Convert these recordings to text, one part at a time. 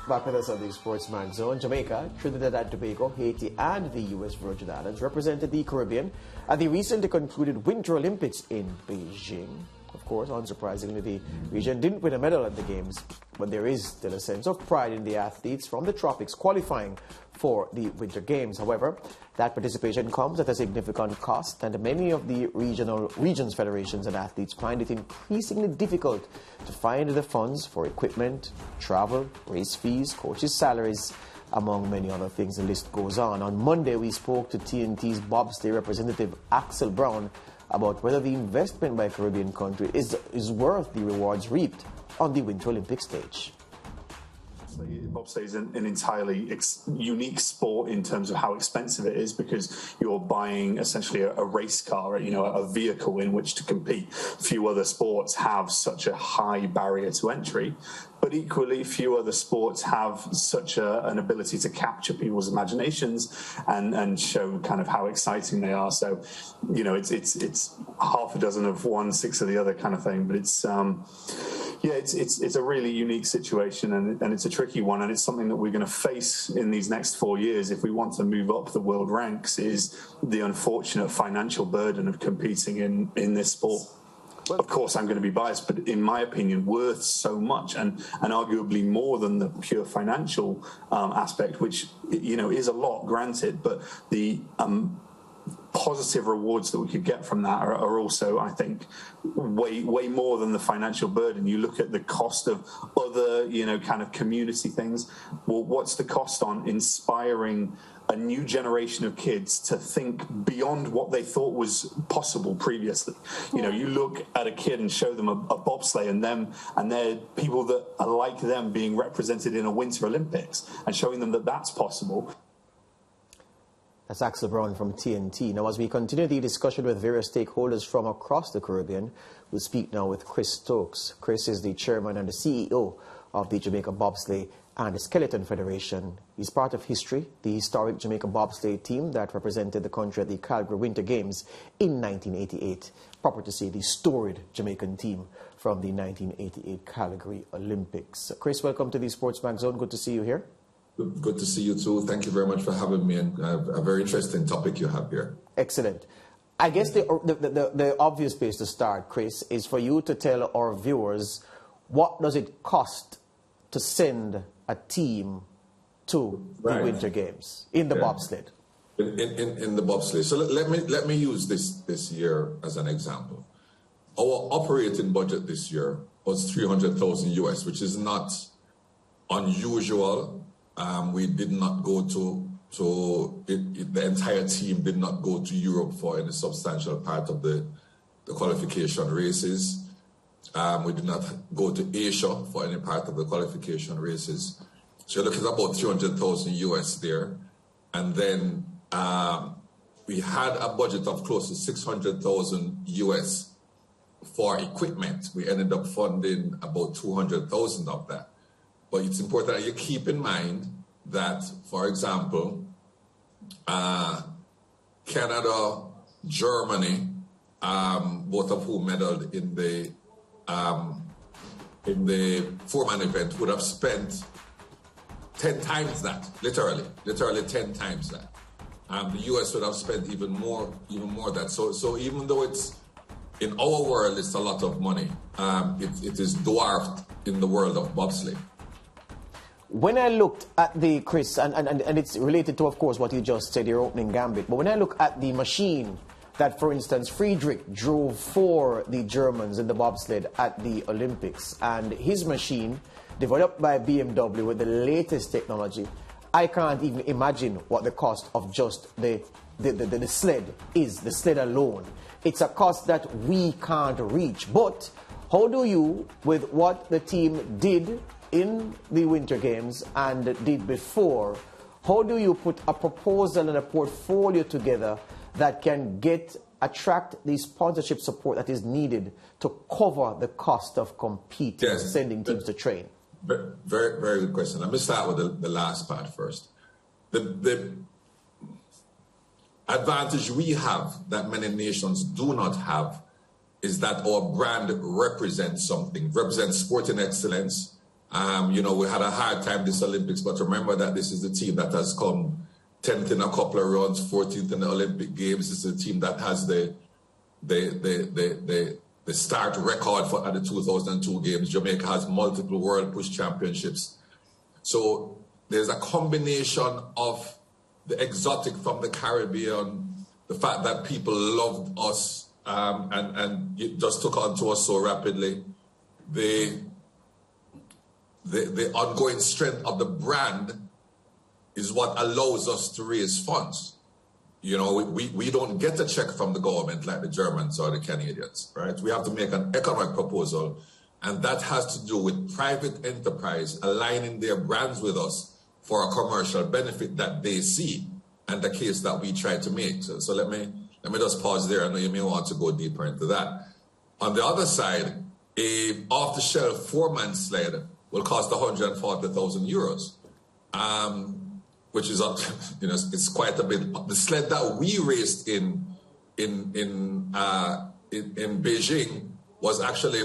Back with us on the Sportsman Zone. Jamaica, Trinidad and Tobago, Haiti, and the U.S. Virgin Islands represented the Caribbean at the recently concluded Winter Olympics in Beijing. Of course, unsurprisingly, the region didn't win a medal at the Games, but there is still a sense of pride in the athletes from the tropics qualifying for the Winter Games. However, that participation comes at a significant cost, and many of the regions, federations, and athletes find it increasingly difficult to find the funds for equipment, travel, race fees, coaches' salaries, among many other things. The list goes on. On Monday, we spoke to T&T's Bobsleigh representative Axel Brown about whether the investment by a Caribbean country is worth the rewards reaped on the Winter Olympic stage. Bobsleigh is an entirely unique sport in terms of how expensive it is, because you're buying essentially a race car, a vehicle in which to compete. Few other sports have such a high barrier to entry, but equally few other sports have such an ability to capture people's imaginations and show kind of how exciting they are. So, it's half a dozen of one, six of the other kind of thing, but it's a really unique situation, and it's a tricky one, and it's something that we're going to face in these next 4 years if we want to move up the world ranks, is the unfortunate financial burden of competing in this sport. Well, of course, I'm going to be biased, but in my opinion, worth so much, and arguably more than the pure financial aspect, which, is a lot, granted, but the positive rewards that we could get from that are also, I think, way more than the financial burden. You look at the cost of other, kind of community things. Well, what's the cost on inspiring a new generation of kids to think beyond what they thought was possible previously? You look at a kid and show them a bobsleigh and they're people that are like them being represented in a Winter Olympics, and showing them that that's possible. That's Axel Brown from T&T. Now, as we continue the discussion with various stakeholders from across the Caribbean, we'll speak now with Chris Stokes. Chris is the chairman and the CEO of the Jamaica Bobsleigh and Skeleton Federation. He's part of history, the historic Jamaica Bobsleigh team that represented the country at the Calgary Winter Games in 1988. Proper to say, the storied Jamaican team from the 1988 Calgary Olympics. Chris, welcome to the Sportsman Zone. Good to see you here. Good to see you too. Thank you very much for having me, and a very interesting topic you have here. Excellent. I guess the obvious place to start, Chris, is for you to tell our viewers, what does it cost to send a team to the Winter Games in the bobsled? In the bobsleigh. So let me use this year as an example. Our operating budget this year was $300,000 US, which is not unusual. We did not go the entire team did not go to Europe for any substantial part of the qualification races. We did not go to Asia for any part of the qualification races. So you're looking at about $300,000 US there. And then we had a budget of close to $600,000 US for equipment. We ended up funding about $200,000 of that. But it's important that you keep in mind that, for example, Canada, Germany, both of whom medaled in the four-man event, would have spent 10 times that, literally 10 times that. The US would have spent even more that. So even though it's in our world, it's a lot of money, it is dwarfed in the world of bobsleigh. When I looked at the, Chris, and it's related to, of course, what you just said, your opening gambit, but when I look at the machine that, for instance, Friedrich drove for the Germans in the bobsled at the Olympics, and his machine, developed by BMW with the latest technology, I can't even imagine what the cost of just the sled is, the sled alone. It's a cost that we can't reach. But how do you, with what the team did in the Winter Games and did before, how do you put a proposal and a portfolio together that can attract the sponsorship support that is needed to cover the cost of competing, yes, sending teams to train? Very, very good question. Let me start with the last part first. The advantage we have that many nations do not have is that our brand represents something, represents sporting excellence, You know, we had a hard time this Olympics, but remember that this is the team that has come 10th in a couple of runs, 14th in the Olympic Games. This is a team that has the start record for at the 2002 Games. Jamaica has multiple World Push Championships. So there's a combination of the exotic from the Caribbean, the fact that people loved us and it just took on to us so rapidly, the ongoing strength of the brand is what allows us to raise funds. You know, we don't get a check from the government like the Germans or the Canadians, right? We have to make an economic proposal, and that has to do with private enterprise aligning their brands with us for a commercial benefit that they see, and the case that we try to make. So let me just pause there. I know you may want to go deeper into that. On the other side, a off-the-shelf four-man sled will cost 140,000 euros, which is up, you know, it's quite a bit. The sled that we raced in Beijing was actually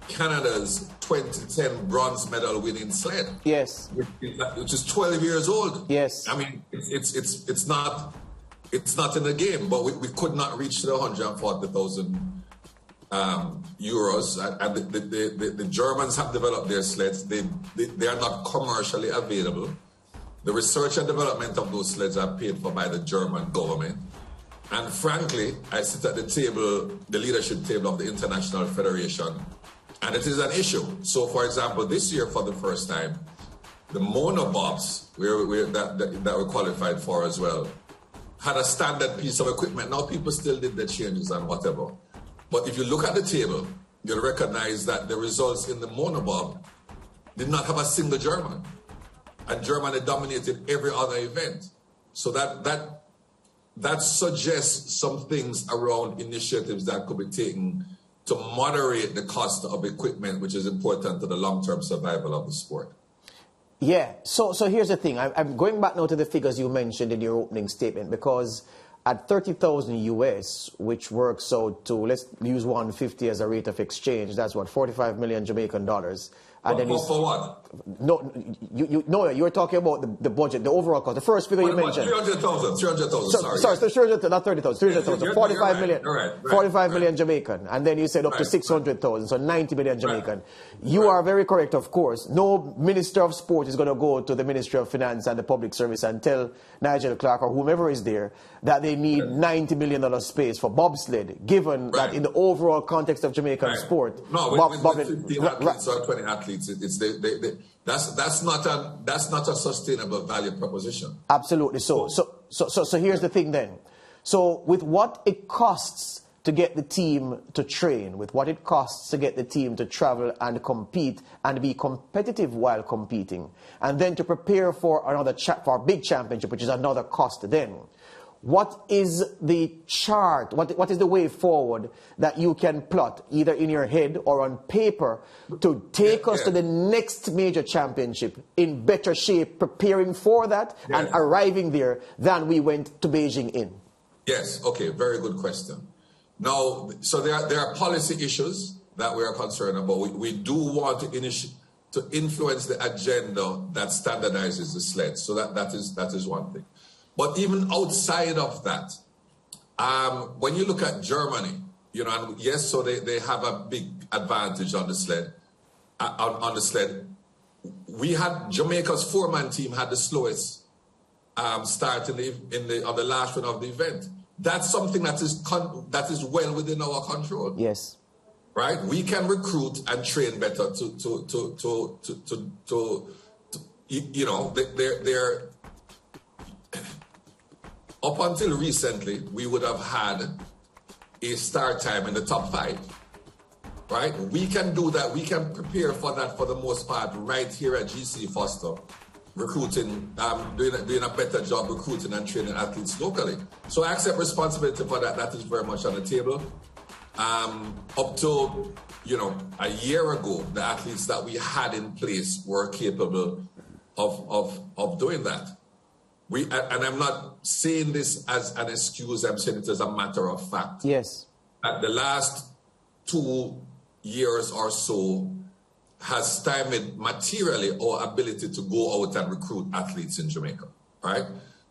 Canada's 2010 bronze medal winning sled. Yes. Which is 12 years old. Yes. I mean, it's not in the game, but we could not reach the 140,000 euros. And the Germans have developed their sleds. They are not commercially available. The research and development of those sleds are paid for by the German government. And frankly, I sit at the table, the leadership table of the International Federation, and it is an issue. So, for example, this year, for the first time, the monobobs that we qualified for as well had a standard piece of equipment. Now, people still did the changes and whatever. But if you look at the table, you'll recognize that the results in the monobob did not have a single German. And Germany dominated every other event. So that suggests some things around initiatives that could be taken to moderate the cost of equipment, which is important to the long-term survival of the sport. Yeah, so here's the thing. I'm going back now to the figures you mentioned in your opening statement, because at 30,000 US, which works out to, let's use 150 as a rate of exchange, that's what, 45 million Jamaican dollars. And then for what? No, you were talking about the budget, the overall cost. The first figure you mentioned. 300,000, sorry, 300,000, not 30,000, 300,000, 45 million, right. 45 million Jamaican. And then you said up to 600,000, so 90 million Jamaican. Right. You are very correct, of course. No Minister of Sport is going to go to the Ministry of Finance and the Public Service and tell Nigel Clark or whomever is there that they need $90 million space for bobsled, given that in the overall context of Jamaican sport. No, with 15 athletes or 20 athletes, that's not a sustainable value proposition. Absolutely. So here's the thing then. So with what it costs to get the team to train, with what it costs to get the team to travel and compete and be competitive while competing, and then to prepare for for a big championship, which is another cost then. What is the chart, what is the way forward that you can plot, either in your head or on paper, to take us to the next major championship in better shape, preparing for that and arriving there than we went to Beijing in? Yes, okay, very good question. Now, so there are policy issues that we are concerned about. We do want to influence the agenda that standardizes the sled. So that is one thing. But even outside of that, when you look at Germany, you know, and yes, so they have a big advantage on the sled. On the sled, we had Jamaica's four-man team had the slowest start on the last run of the event. That's something that is well within our control. Yes, right. We can recruit and train better to you know, they're up until recently, we would have had a start time in the top 5, right? We can do that. We can prepare for that for the most part right here at GC Foster, recruiting, doing a better job recruiting and training athletes locally. So I accept responsibility for that. That is very much on the table. Up to, you know, a year ago, the athletes that we had in place were capable of doing that. And I'm not saying this as an excuse, I'm saying it as a matter of fact. Yes. At the last 2 years or so, has stymied materially our ability to go out and recruit athletes in Jamaica, right?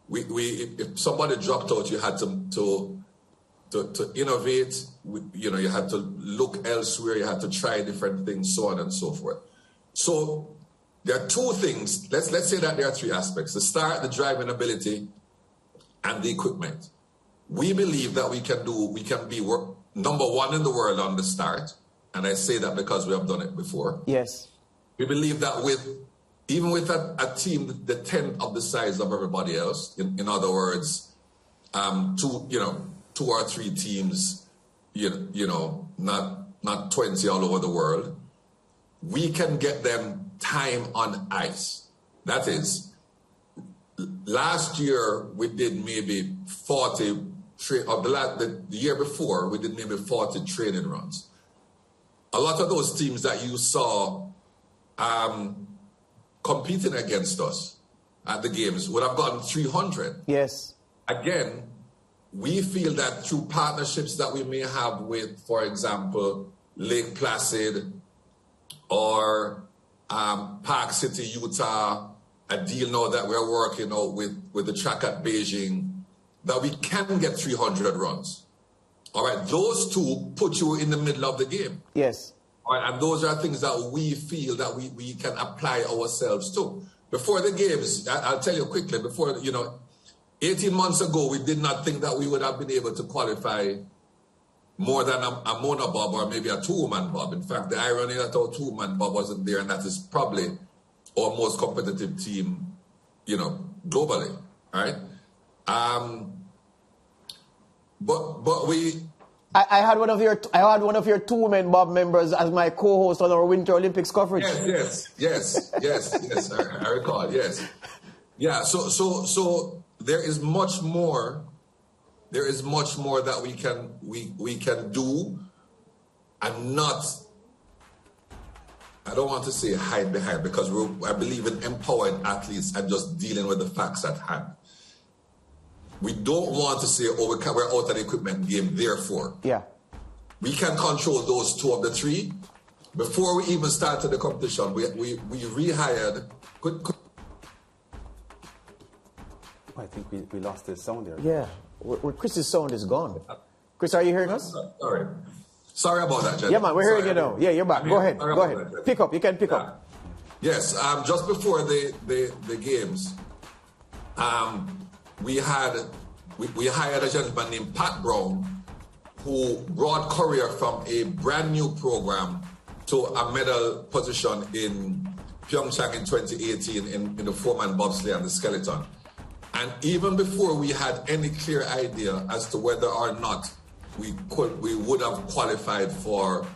If somebody dropped out, you had to innovate. You had to look elsewhere. You had to try different things, so on and so forth. So there are two things. Let's say that there are three aspects: the start, the driving ability, and the equipment. We believe that we can be number one in the world on the start. And I say that because we have done it before. Yes. We believe that even with a team the 10th of the size of everybody else, in other words, two or three teams, not 20 all over the world, we can get them time on ice. That is, last year we did maybe 40, the year before we did maybe 40 training runs. A lot of those teams that you saw competing against us at the games would have gotten 300. Yes. Again, we feel that through partnerships that we may have with, for example, Lake Placid or Park City, Utah, a deal now that we're working out with the track at Beijing, that we can get 300 runs. All right, those two put you in the middle of the game. Yes. All right, and those are things that we feel that we can apply ourselves to. Before the games, I'll tell you quickly, 18 months ago, we did not think that we would have been able to qualify more than a monobob or maybe a two-woman bob. In fact, the irony that our two-woman bob wasn't there, and that is probably our most competitive team, globally, right? But we. I had one of your two-women bob members as my co-host on our Winter Olympics coverage. Yes. I recall. Yes. Yeah. So there is much more. There is much more that we can do, and not. I don't want to say hide behind, because I believe in empowering athletes and just dealing with the facts at hand. We don't want to say, we're out of the equipment game, therefore. Yeah. We can control those two of the three. Before we even started the competition, we rehired. I think we lost the sound there. Yeah. Chris's sound is gone. Chris, are you hearing us? Sorry about that, Jen. Yeah, man, we're hearing you now. Yeah, you're back. Go ahead. Pick up. You can pick up. Yes. Just before the games, we hired a gentleman named Pat Brown, who brought Korea from a brand new program to a medal position in Pyeongchang in 2018 in the four-man bobsleigh and the skeleton. And even before we had any clear idea as to whether or not we would have qualified for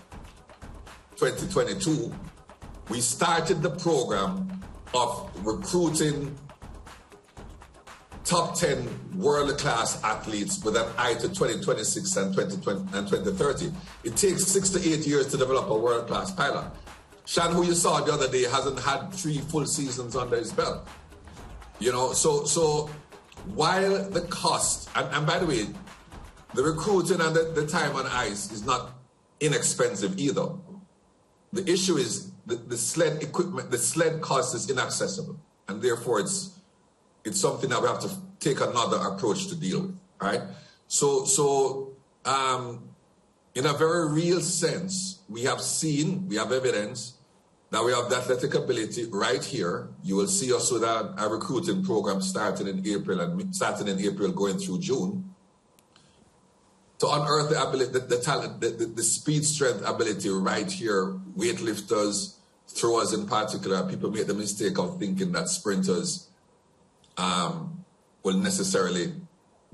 2022, we started the program of recruiting top 10 world-class athletes with an eye to 2026 and 2030. It takes 6 to 8 years to develop a world-class pilot. Shan, who you saw the other day, hasn't had 3 full seasons under his belt. So while the cost, and by the way, the recruiting and the time on ice is not inexpensive either. The issue is the sled equipment, the sled cost is inaccessible, and therefore it's something that we have to take another approach to deal with, right? So in a very real sense, we have evidence that we have the athletic ability right here. You will see us with a recruiting program starting in April going through June, to unearth the ability, the talent, the speed, strength, ability right here. Weightlifters, throwers in particular, people make the mistake of thinking that sprinters will necessarily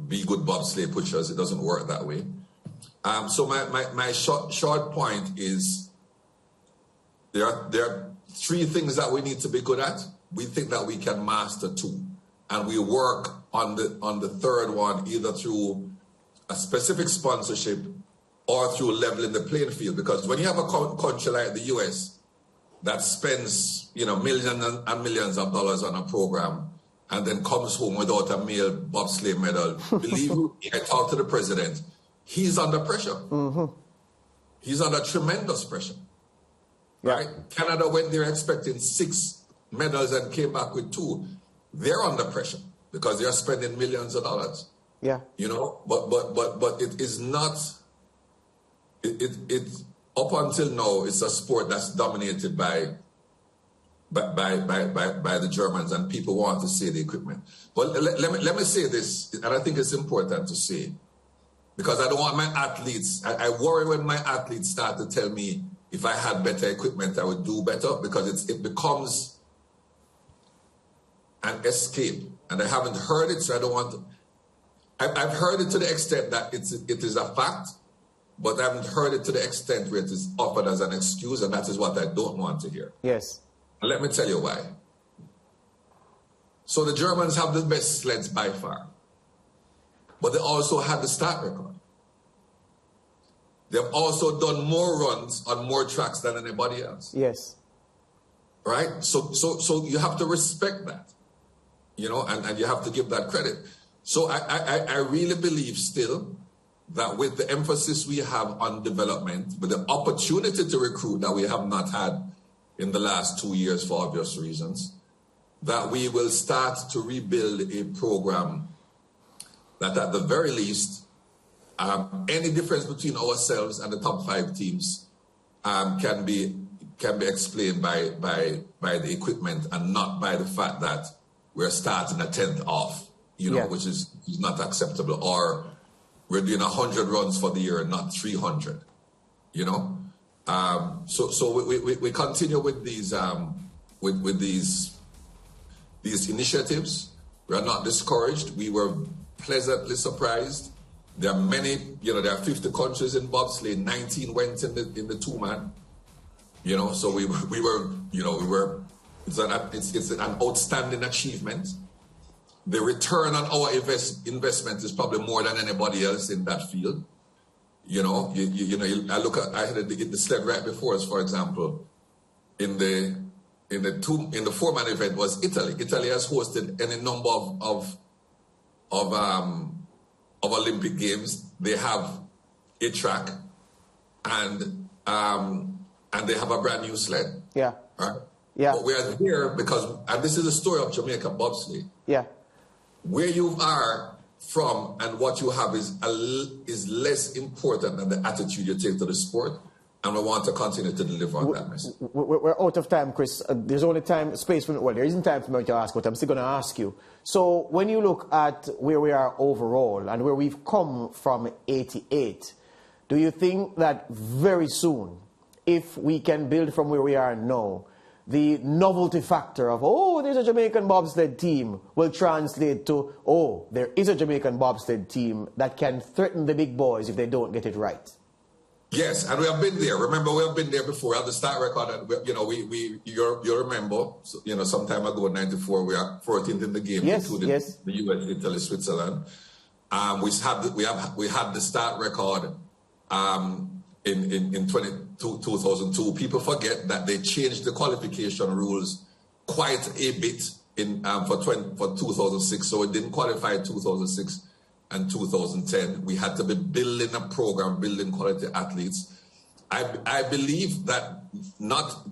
be good bobsleigh pushers. It doesn't work that way. So my short point is there are 3 things that we need to be good at. We think that we can master 2, and we work on the third one either through a specific sponsorship or through leveling the playing field. Because when you have a country like the US that spends millions and millions of dollars on a program and then comes home without a male bobsleigh medal, believe me, I talked to the president, he's under pressure. Mm-hmm. He's under tremendous pressure. right? Canada went there expecting 6 medals and came back with 2. They're under pressure because they're spending millions of dollars. Yeah. You know, but it is not. It up until now, it's a sport that's dominated by the Germans, and people want to say the equipment. But let me say this, and I think it's important to say, because I don't want my athletes, I worry when my athletes start to tell me if I had better equipment, I would do better, because it becomes an escape. And I haven't heard it, so I don't want to. I've heard it to the extent that it is a fact, but I haven't heard it to the extent where it is offered as an excuse, and that is what I don't want to hear. Yes. And let me tell you why. So the Germans have the best sleds by far, but they also had the start record. They've also done more runs on more tracks than anybody else. Yes. Right? So you have to respect that, you know, and you have to give that credit. So I really believe still that with the emphasis we have on development, with the opportunity to recruit that we have not had in the last 2 years for obvious reasons, that we will start to rebuild a program that at the very least, any difference between ourselves and the top 5 teams can be explained by the equipment and not by the fact that we're starting a 10th off, you know, which is not acceptable, or we're doing 100 runs for the year and not 300, you know. So we continue with these these initiatives. We are not discouraged. We were pleasantly surprised. There are many, you know, there are 50 countries in bobsleigh. 19 went in the 2-man. You know, so we were. It's an outstanding achievement. The return on our investment is probably more than anybody else in that field. You know, I had the sled right before us, for example, in the 4-man event was Italy. Italy has hosted any number of Olympic Games. They have a track and they have a brand new sled. Yeah. Right? Yeah. But we are here because, and this is the story of Jamaica bobsleigh. Yeah. Where you are from and what you have is less important than the attitude you take to the sport, and we want to continue to deliver on that message. We're out of time, Chris. There's only space for, well, there isn't time for me to ask, but I'm still going to ask you. So when you look at where we are overall and where we've come from 88, do you think that very soon, if we can build from where we are now, the novelty factor of, oh, there's a Jamaican bobsled team will translate to, oh, there is a Jamaican bobsled team that can threaten the big boys if they don't get it right? Yes, and we have been there. Remember, we have been there before. At the start record, and you know, you remember, you know, some time ago in '94, we are 14th in the game, including the US, Italy, Switzerland. We had the start record in 2002. People forget that they changed the qualification rules quite a bit for 2006. So it didn't qualify in 2006 and 2010. We had to be building a program, building quality athletes. I believe that not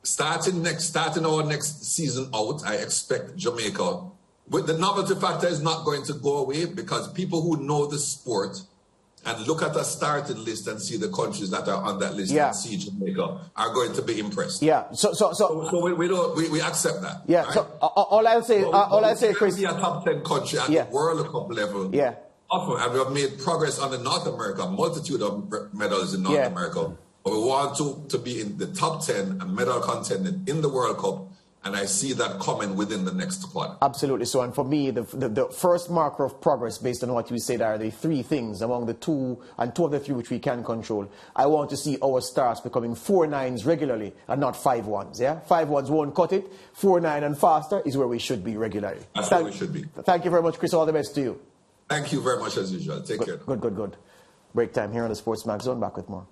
starting our next season out, I expect Jamaica. But the novelty factor is not going to go away, because people who know the sport and look at a starting list and see the countries that are on that list and see Jamaica are going to be impressed. Yeah. So we accept that. Yeah. Right? So all I'll say, Chris, be a top 10 country at the World Cup level. Yeah. Often, and we have made progress on the North America, multitude of medals in North America. But we want to be in the top 10 and medal contending in the World Cup. And I see that coming within the next quad. Absolutely. So, and for me, the first marker of progress, based on what you said, are the 3 things among the 2 of the 3 which we can control. I want to see our stars becoming 4.9s regularly and not 5.1s. Yeah, 5.1s won't cut it. 4.9 and faster is where we should be regularly. That's where we should be. Thank you very much, Chris. All the best to you. Thank you very much as usual. Take care. Good. Break time here on the Sports Mag Zone. Back with more.